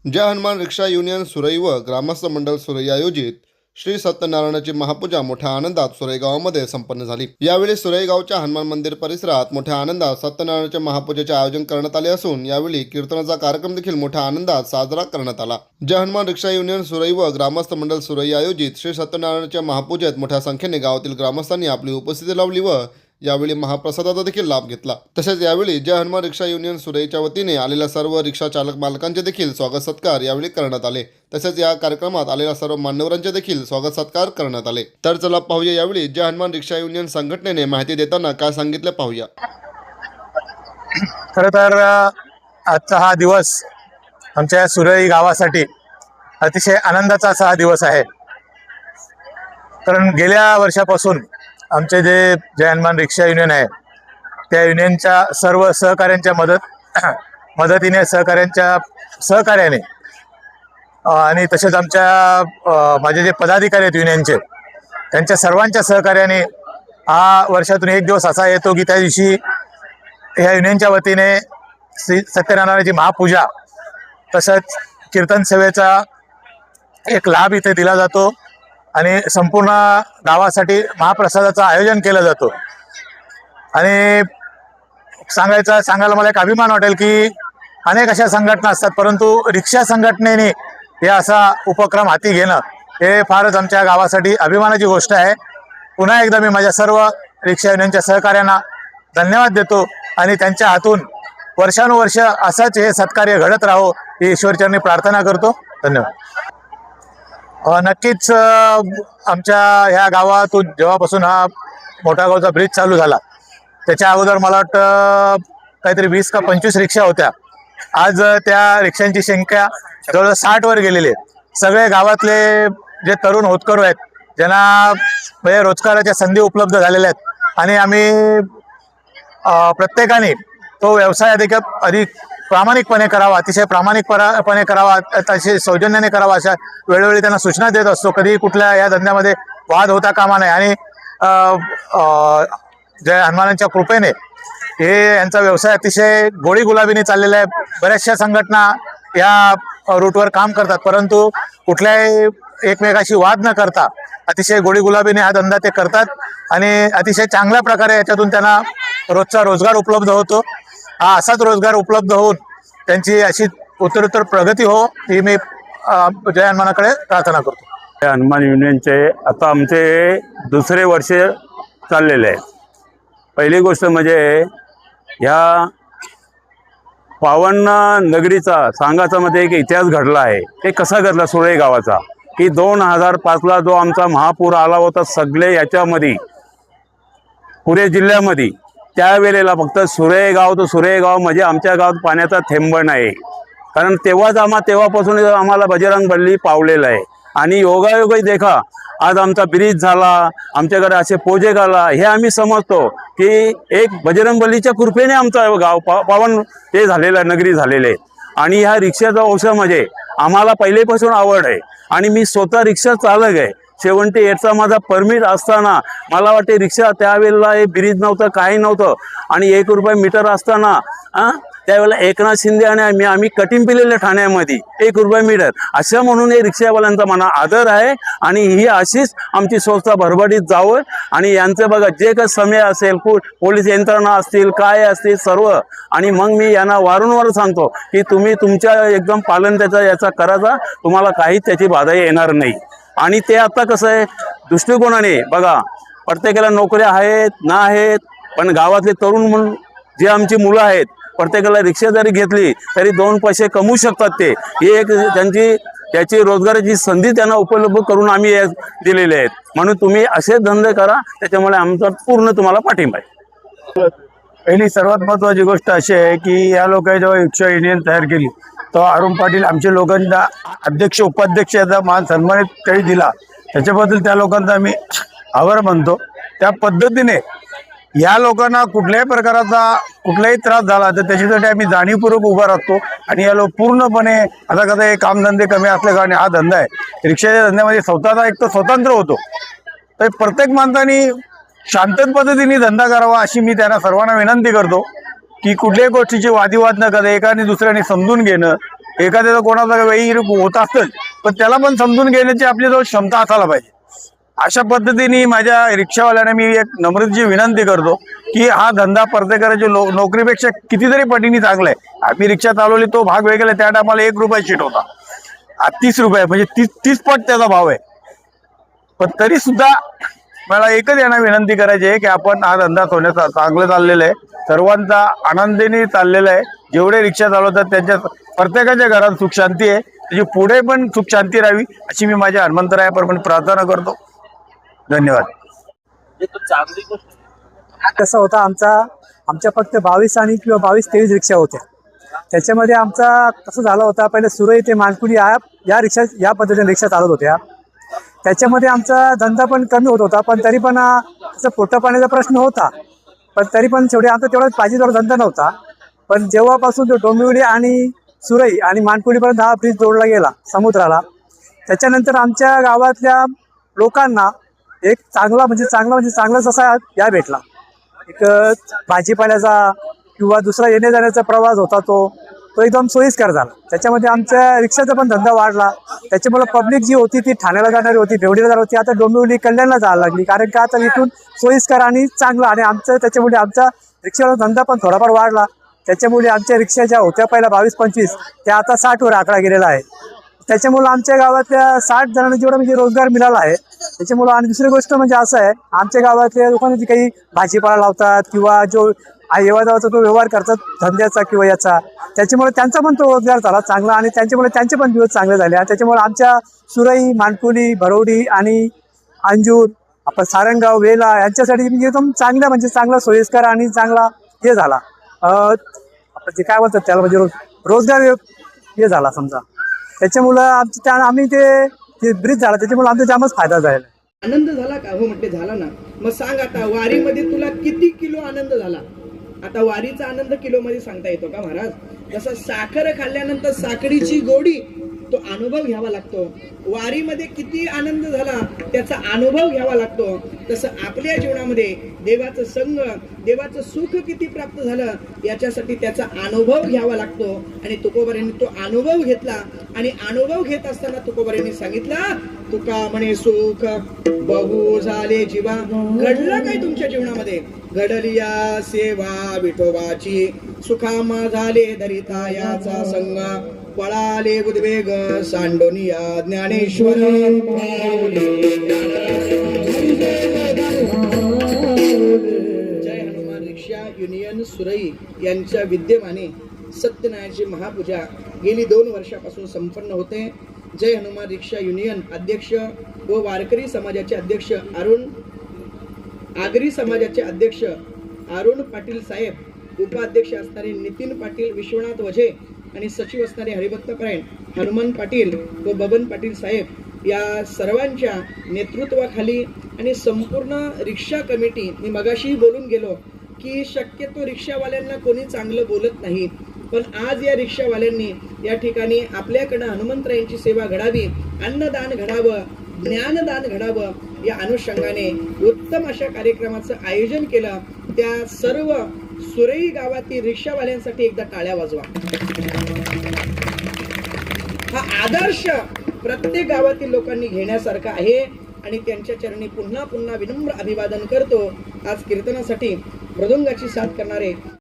जय हनुमान रिक्षा union सुरई व ग्रामस्थ मंडळ सुरई आयोजित श्री सत्यनारायणाची महापूजा मोठ्या आनंदात सुरई गावामध्ये संपन्न झाली। यावेळी सुरई गावच्या हनुमान मंदिर परिसरात मोठ्या आनंदात सत्यनारायणाच्या महापूजेचे आयोजन करण्यात आले असून यावेळी कीर्तनाचा कार्यक्रम देखील मोठ्या आनंदात साजरा करण्यात आला। जय हनुमान रिक्षा युनियन सुरई व ग्रामस्थ मंडळ सुरई आयोजित श्री सत्यनारायणाच्या महापूजेत मोठ्या संख्येने गावातील ग्रामस्थांनी आपली उपस्थिती लावली व यावेळी महाप्रसादाचा देखील लाभ घेतला। तसेच यावेळी जय हनुमान रिक्षा युनियन सुरईच्या वतीने आलेल्या सर्व रिक्षा चालक मालकांचे देखील स्वागत सत्कार यावेळी करण्यात आले। तसेच या कार्यक्रमात आलेल्या सर्व मान्यवरांचे देखील स्वागत सत्कार करण्यात आले। तर चला पाहूया यावेळी जय हनुमान रिक्षा युनियन संघटनेने माहिती देताना काय सांगितले पाहूया। खरं तर आजचा हा दिवस आमच्या सुरई गावासाठी अतिशय आनंदाचा असा हा दिवस आहे। कारण गेल्या वर्षापासून आमचे जे जय हनुमान रिक्षा युनियन आहे त्या युनियनच्या सर्व सहकाऱ्यांच्या मदतीने सहकार्याने आणि तसेच आमच्या माझे जे पदाधिकारी आहेत युनियनचे त्यांच्या सर्वांच्या सहकार्याने हा वर्षातून एक दिवस असा येतो की त्या दिवशी ह्या युनियनच्या वतीने श्री सत्यनारायणाची महापूजा तसंच कीर्तन सेवेचा एक लाभ इथे दिला जातो आणि संपूर्ण गावासाठी महाप्रसादाचं आयोजन केलं जातं। आणि सांगायला मला एक अभिमान वाटेल की अनेक अशा संघटना असतात, परंतु रिक्षा संघटनेने हे असा उपक्रम हाती घेणं हे फारच आमच्या गावासाठी अभिमानाची गोष्ट आहे। पुन्हा एकदा मी माझ्या सर्व रिक्षा युनियनच्या सहकार्यांना धन्यवाद देतो आणि त्यांच्या हातून वर्षानुवर्ष असंच हे सत्कार्य घडत राहो ही ईश्वरचरणी प्रार्थना करतो। धन्यवाद। नक्कीच आमच्या ह्या गावातून जेव्हापासून हा मोठा गावचा ब्रिज चालू झाला त्याच्या अगोदर मला वाटतं काहीतरी 20 का 25 रिक्षा होत्या। आज त्या रिक्षांची संख्या जवळजवळ 60 वर गेलेली आहे। सगळे गावातले जे तरुण होतकरू आहेत ज्यांना म्हणजे रोजगाराच्या संधी उपलब्ध झालेल्या आहेत आणि आम्ही प्रत्येकाने तो व्यवसाय अधिक प्रामाणिकपणे करावा, अतिशय प्रामाणिकपणे करावा, अतिशय सौजन्याने करावा अशा वेळोवेळी त्यांना सूचना देत असतो। कधी कुठल्या या धंद्यामध्ये वाद होता कामा नये आणि जय हनुमानांच्या कृपेने यांचा व्यवसाय अतिशय गोडी गुलाबीने चाललेला आहे। बऱ्याचशा संघटना या रूटवर काम करतात, परंतु कुठल्याही एकमेकाशी वाद न करता अतिशय गोडी गुलाबीने हा धंदा ते करतात आणि अतिशय चांगल्या प्रकारे याच्यातून त्यांना रोजचा रोजगार उपलब्ध होतो। हा असाच रोजगार उपलब्ध होऊन त्यांची अशी उत्तरोत्तर प्रगती हो ही मी जय हनुमानाकडे प्रार्थना करतो। जय हनुमान युनियनचे आता आमचे दुसरे वर्ष चाललेले आहे। पहिली गोष्ट म्हणजे ह्या पावन नगरीचा सांगाचा मध्ये एक इतिहास घडला आहे। ते कसा घडला सुरई गावाचा की 2005ला जो आमचा महापूर आला होता सगळे याच्यामध्ये पुणे जिल्ह्यामध्ये, त्यावेळेला फक्त सुरई गाव म्हणजे आमच्या गावात पाण्याचा थेंब नाही। कारण तेव्हापासून आम्हाला बजरंग बली पावलेलं आहे आणि योगायोगी देखा आज आमचा ब्रिज झाला, आमच्याकडे असे प्रोजेक्ट आला हे आम्ही समजतो की एक बजरंग बलीच्या कृपेने आमचा गाव पावन ते झालेलं आहे, नगरी झालेले आहे। आणि ह्या रिक्षाचा व्यवसाय म्हणजे आम्हाला पहिलेपासून आवड आहे आणि मी स्वतः रिक्षा चालक आहे। 78चा माझा परमिट असताना मला वाटते रिक्षा त्यावेळेला हे ब्रिज नव्हतं, काही नव्हतं आणि 1 रुपये मीटर असताना त्यावेळेला एकनाथ शिंदे आणि आम्ही कटिंग पिलेल्या ठाण्यामध्ये 1 रुपये मीटर अशा म्हणून हे रिक्षावाल्यांचा मना आदर आहे आणि ही अशीच आमची संस्था भरभराटीत जावं आणि यांचं बघा जे काही समय असेल पोलीस यंत्रणा असतील काय असतील सर्व, आणि मग मी यांना वारंवार सांगतो की तुम्ही तुमच्या एकदम पालन याचा करायचा, तुम्हाला काहीच त्याची बाधा येणार नाही। आणि ते आता कसं आहे दृष्टिकोनाने बघा प्रत्येकाला नोकऱ्या आहेत ना आहेत, पण गावातले तरुण म्हणून जे आमची मुलं आहेत प्रत्येकाला रिक्षा जरी घेतली तरी 2 पैसे कमवू शकतात। ते ही एक त्याची रोजगाराची संधी त्यांना उपलब्ध करून आम्ही दिलेले आहेत। म्हणून तुम्ही असे धंदे करा, त्याच्यामुळे आमचा पूर्ण तुम्हाला पाठिंबा आहे। पहिली सर्वात महत्त्वाची गोष्ट अशी आहे की या लोकांनी जेव्हा रिक्षा युनियन तयार केली तेव्हा अरुण पाटील आमच्या लोकांना अध्यक्ष उपाध्यक्ष याचा मान सन्मानित काही दिला, त्याच्याबद्दल त्या लोकांचा आम्ही आभार मानतो। त्या पद्धतीने या लोकांना कुठल्याही प्रकाराचा कुठलाही त्रास झाला तर त्याच्यासाठी आम्ही जाणीवपूर्वक उभा राहतो आणि या लोक पूर्णपणे आता कसं हे कामधंदे कमी असल्या कारणे हा धंदा आहे रिक्षाच्या धंद्यामध्ये स्वतःचा एक तर स्वतंत्र होतो, तर प्रत्येक माणसाने शांतत पद्धतीने धंदा करावा अशी मी त्यांना सर्वांना विनंती करतो की कुठल्याही गोष्टीची वादिवाद न करता एकाने दुसऱ्याने समजून घेणं एखाद्याचा कोणाचा वैयक्तिक होत असेल पण त्याला पण समजून घेण्याची आपल्याजवळ क्षमता असायला पाहिजे. अशा पद्धतीने माझ्या रिक्षावाल्यांना मी एक नम्रतेची विनंती करतो की हा धंदा प्रत्येकाच्या नोकरीपेक्षा कितीतरी पटीने चांगला आहे. आम्ही रिक्षा चालवली तो भाग वेगळा, त्या टायमाला 1 रुपया शीट होता, आज 30 रुपये, म्हणजे 30 पट त्याचा भाव आहे. पण तरी सुद्धा मला एकच यांना विनंती करायची आहे की आपण हा धंदा सोडण्याचा चांगलं चाललेलं आहे, सर्वांचा आनंदीने चाललेला आहे. जेवढे रिक्षा चालवतात त्यांच्या प्रत्येकाच्या घरात सुख शांती आहे, त्याची पुढे पण सुख शांती राहावी अशी मी माझ्या हनुमंतरायाप्रमाणे प्रार्थना करतो. धन्यवाद. कसं होता आमच्या फक्त 22 आणि किंवा 22-23 रिक्षा होत्या. त्याच्यामध्ये आमचा कसं झालं होता, पहिले सुरई ते मानकुली या पद्धतीने रिक्षा चालत होत्या. त्याच्यामध्ये आमचा धंदा पण कमी होत होता, पण तरी पण असं पोटापाण्याचा प्रश्न होता. पण तरी पण शेवटी आमचा तेवढा पाहिजे तेवढा धंदा नव्हता. पण जेव्हापासून तो डोंबिवली आणि सुरई आणि मानकुलीपर्यंत हा ब्रिज जोडला गेला समुद्राला, त्याच्यानंतर आमच्या गावातल्या लोकांना एक चांगलाच असा या भेटला. एक भाजीपाल्याचा किंवा दुसरा येण्या जाण्याचा प्रवास होता तो एकदम सोयीस्कर झाला. त्याच्यामध्ये आमच्या रिक्षाचा पण धंदा वाढला. त्याच्यामुळे पब्लिक जी होती ती ठाण्याला जाणारी होती, देवडीला जाणार होती, आता डोंबिवली कल्याणला जायला लागली. कारण का आता इथून सोयीस्कर आणि चांगला, आणि त्याच्यामुळे आमचा रिक्षाचा धंदा पण थोडाफार वाढला. त्याच्यामुळे आमच्या रिक्षा ज्या होत्या पहिल्या 22-25 त्या आता 60वर आकडा गेलेला आहे. त्याच्यामुळं आमच्या गावातल्या 60 जणांना जेवढा म्हणजे रोजगार मिळाला आहे. त्याच्यामुळं आणि दुसरी गोष्ट म्हणजे असं आहे, आमच्या गावातल्या लोकांना जे काही भाजीपाला लावतात किंवा जो येवाजावाचा तो व्यवहार करतात धंद्याचा किंवा याचा, त्याच्यामुळे त्यांचा पण तो रोजगार झाला चांगला आणि त्यांच्यामुळे त्यांचे पण दिवस चांगले झाले. आणि त्याच्यामुळे आमच्या सुरई, मानकुली, भरवडी आणि अंजूर, आपण सारंगाव, वेला यांच्यासाठी म्हणजे एकदम चांगला सोयीस्कर आणि चांगला हे झाला. आपण जे काय बोलतात त्याला म्हणजे रोजगार हे झाला समजा. त्याच्यामुळं आम्ही ते ब्रिज झाला त्याच्यामुळे आमचा जामच फायदा झाला. आनंद झाला का? हो म्हटले झाला ना. मग सांग आता, वारीमध्ये तुला किती किलो आनंद झाला? आता वारीचा आनंद किलो मध्ये सांगता येतो का महाराज? जसं साखर खाल्ल्यानंतर साखरेची गोडी तो अनुभव घ्यावा लागतो. वारीमध्ये किती आनंद झाला त्याचा अनुभव घ्यावा लागतो. तसं आपल्या जीवनामध्ये देवाचं संग, देवाचं सुख किती प्राप्त झालं याच्यासाठी त्याचा अनुभव घ्यावा लागतो. आणि तुकोबारांनी तो अनुभव घेतला, आणि अनुभव घेत असताना तुकोबारांनी सांगितलं, तुका म्हणे सुख बहु झाले जीवा. घडलं काय तुमच्या जीवनामध्ये? घडलिया सेवा विठोबाची, सुखामा झाले धरिता याचा संग, पळाले उद्वेग सांडोनिया ज्ञानेश्वर. जय हनुमान रिक्षा युनियन सुरई यांच्या विद्यमाने सत्यनारायणाची महापूजा गेली 2 वर्षापासून संपन्न होते. जय हनुमान रिक्षा युनियन अध्यक्ष व वारकरी समाजाचे अध्यक्ष आगरी समाजाचे अध्यक्ष अरुण पाटील साहेब, उपाध्यक्ष असणारे नितीन पाटील, विश्वनाथ वझे आणि सचिव असणारे हरिभक्तपरायण हनुमान पाटील व बबन पाटील साहेब या सर्वांच्या नेतृत्वाखाली आणि संपूर्ण रिक्षा कमिटी, मी मगाशी बोलून गेलो की शक्यतो रिक्षावाल्यांना कोणी चांगलं बोलत नाही, पण आज या रिक्षावाल्यांनी या ठिकाणी आपल्याकडं हनुमंतरायांची सेवा घडावी, अन्नदान घडावं, ज्ञानदान घडावं या अनुषंगाने उत्तम अशा कार्यक्रमाचं आयोजन केलं. त्या सर्व सुरई गावातील रिक्षावाल्यांसाठी एकदा टाळ्या वाजवा. हा आदर्श प्रत्येक गावातील लोकांनी घेण्यासारखा आहे आणि त्यांच्या चरणी पुन्हा पुन्हा विनम्र अभिवादन करतो. आज कीर्तनासाठी मृदुंगाची साथ करणारे